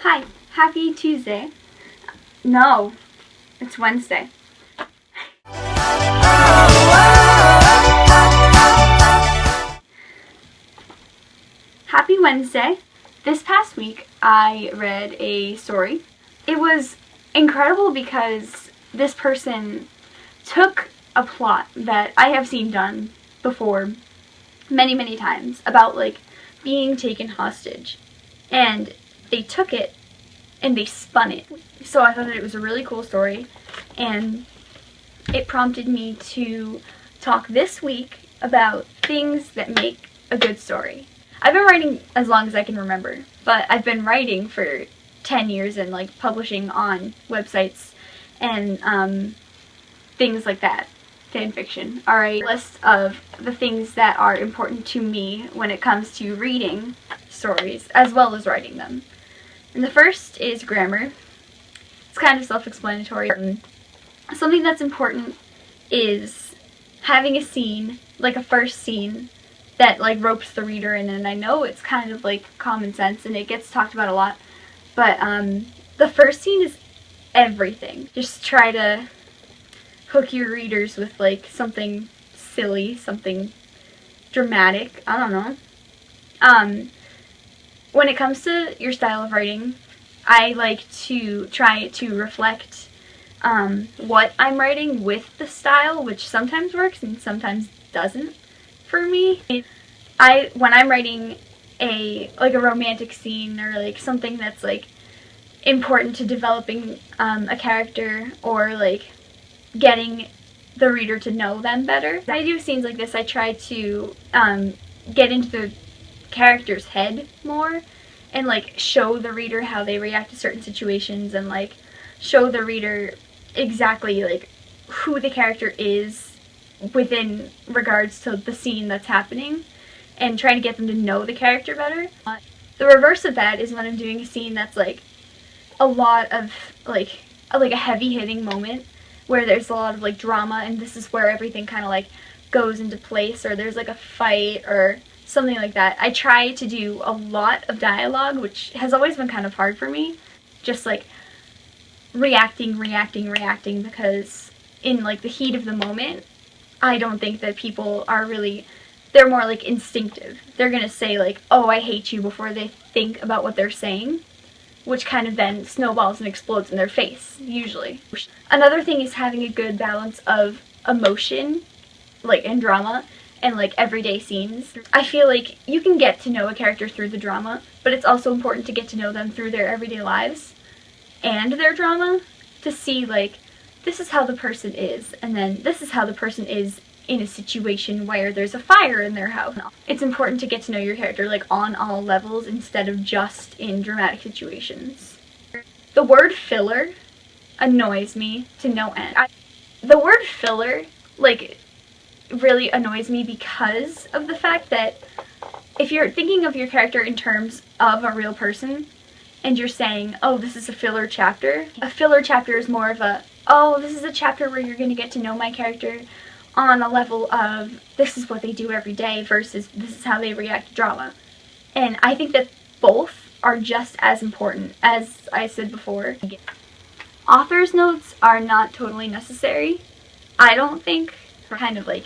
Hi, happy Tuesday. No, it's Wednesday. Happy Wednesday. This past week I read a story. It was incredible because this person took a plot that I have seen done before many times about like being taken hostage, and they took it and they spun it. So I thought that it was a really cool story, and it prompted me to talk this week about things that make a good story. I've been writing as long as I can remember, but I've been writing for 10 years and like publishing on websites and things like that. Fan fiction are a list of the things that are important to me when it comes to reading stories as well as writing them. And the first is grammar. It's kind of self-explanatory. Something that's important is having a scene, like a first scene, that like ropes the reader in, and I know it's kind of like common sense and it gets talked about a lot, but the first scene is everything. Just try to hook your readers with like something silly, something dramatic, I don't know. When it comes to your style of writing, I like to try to reflect what I'm writing with the style, which sometimes works and sometimes doesn't for me. When I'm writing a romantic scene or like something that's like important to developing a character or like getting the reader to know them better. When I do scenes like this, I try to get into the character's head more and like show the reader how they react to certain situations and like show the reader exactly like who the character is within regards to the scene that's happening and trying to get them to know the character better. The reverse of that is when I'm doing a scene that's like a lot of like a heavy hitting moment where there's a lot of like drama, and this is where everything kind of like goes into place, or there's like a fight or something like that. I try to do a lot of dialogue, which has always been kind of hard for me, just like reacting, because in like the heat of the moment, I don't think that people are really, they're more like instinctive. They're gonna say like, oh, I hate you, before they think about what they're saying, which kind of then snowballs and explodes in their face, usually. Another thing is having a good balance of emotion, like, and drama, and like everyday scenes. I feel like you can get to know a character through the drama, but it's also important to get to know them through their everyday lives and their drama, to see like, this is how the person is, and then this is how the person is in a situation where there's a fire in their house. It's important to get to know your character like on all levels instead of just in dramatic situations. The word filler annoys me to no end. The word filler like really annoys me because of the fact that if you're thinking of your character in terms of a real person and you're saying, oh, this is a filler chapter is more of a, oh, this is a chapter where you're going to get to know my character on a level of this is what they do every day versus this is how they react to drama. And I think that both are just as important. As I said before, author's notes are not totally necessary. I don't think. Kind of like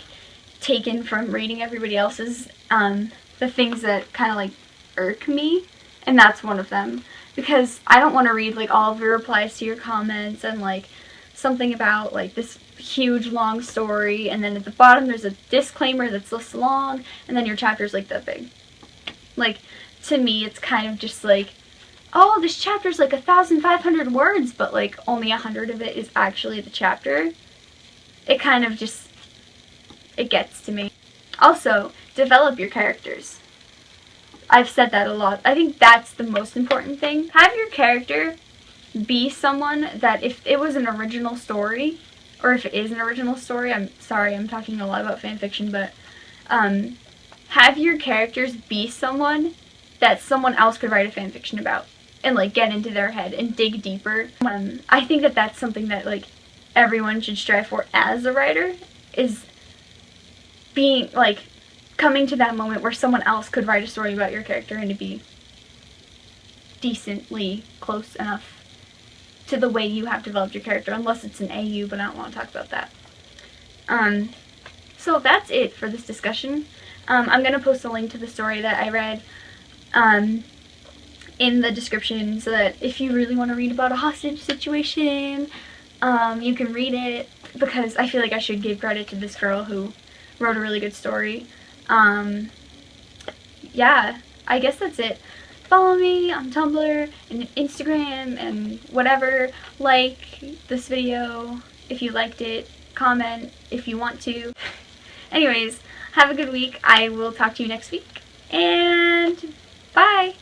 taken from reading everybody else's, the things that kind of like irk me, and that's one of them. Because I don't want to read like all of your replies to your comments and like something about like this huge long story, and then at the bottom there's a disclaimer that's this long, and then your chapter's like that big. Like, to me it's kind of just like, oh, this chapter's like 1,500 words, but like only 100 of it is actually the chapter. It kind of just, it gets to me. Also, develop your characters. I've said that a lot. I think that's the most important thing. Have your character be someone that if it was an original story, or if it is an original story, I'm sorry, I'm talking a lot about fanfiction, but have your characters be someone that someone else could write a fanfiction about and like get into their head and dig deeper. I think that that's something that like everyone should strive for as a writer, is being like coming to that moment where someone else could write a story about your character and to be decently close enough to the way you have developed your character, unless it's an AU, but I don't want to talk about that. So that's it for this discussion. I'm going to post a link to the story that I read in the description, so that if you really want to read about a hostage situation, you can read it, because I feel like I should give credit to this girl who wrote a really good story. Yeah, I guess that's it. Follow me on Tumblr and Instagram and whatever. Like this video if you liked it. Comment if you want to. Anyways, have a good week. I will talk to you next week. And bye!